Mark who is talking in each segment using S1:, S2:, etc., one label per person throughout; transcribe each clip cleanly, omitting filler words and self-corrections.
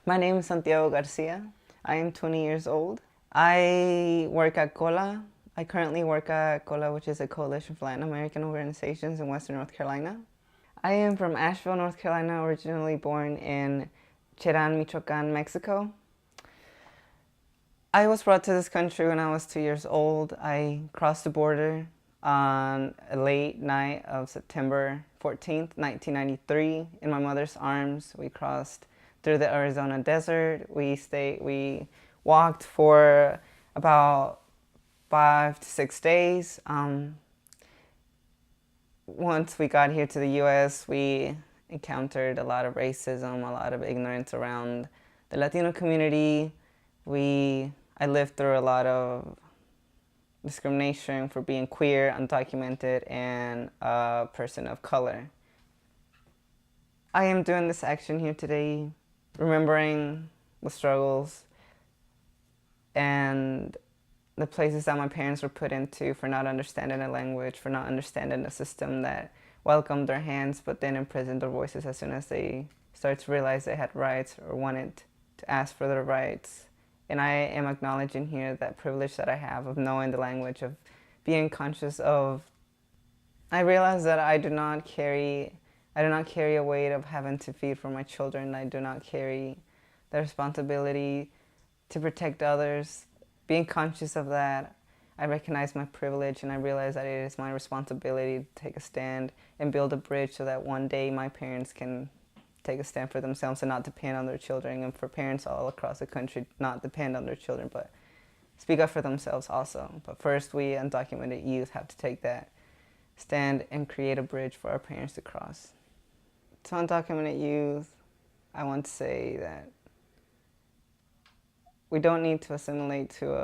S1: My name is Santiago Garcia. I am 20 years old. I work at COLA. I currently work at COLA, which is a coalition for Latin American organizations in Western North Carolina. I am from Asheville, North Carolina, originally born in Cherán, Michoacán, Mexico. I was brought to this country when I was 2 years old. I crossed the border on a late night of September 14th, 1993, in my mother's arms. We crossed through the Arizona desert. We walked for about 5 to 6 days. Once we got here to the U.S., we encountered a lot of racism, a lot of ignorance around the Latino community. I lived through a lot of discrimination for being queer, undocumented, and a person of color. I am doing this action here today, remembering the struggles and the places that my parents were put into for not understanding the language, for not understanding the system that welcomed their hands but then imprisoned their voices as soon as they started to realize they had rights or wanted to ask for their rights. And I am acknowledging here that privilege that I have of knowing the language, of being conscious of. I realize that I do not carry a weight of having to feed for my children. I do not carry the responsibility to protect others. Being conscious of that, I recognize my privilege and I realize that it is my responsibility to take a stand and build a bridge so that one day my parents can take a stand for themselves and not depend on their children, and for parents all across the country not depend on their children but speak up for themselves also. But first, we undocumented youth have to take that stand and create a bridge for our parents to cross. To undocumented youth, I want to say that we don't need to assimilate to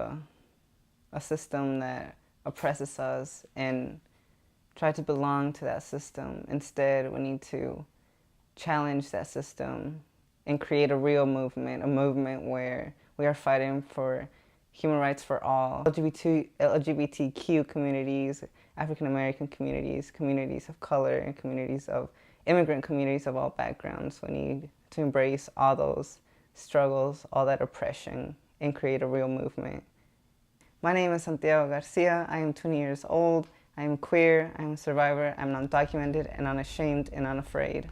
S1: a system that oppresses us and try to belong to that system. Instead, we need to challenge that system and create a real movement, a movement where we are fighting for human rights for all. LGBTQ communities, African American communities, communities of color, and immigrant communities of all backgrounds. We need to embrace all those struggles, all that oppression, and create a real movement. My name is Santiago Garcia. I am 20 years old. I am queer. I am a survivor. I'm undocumented and unashamed and unafraid.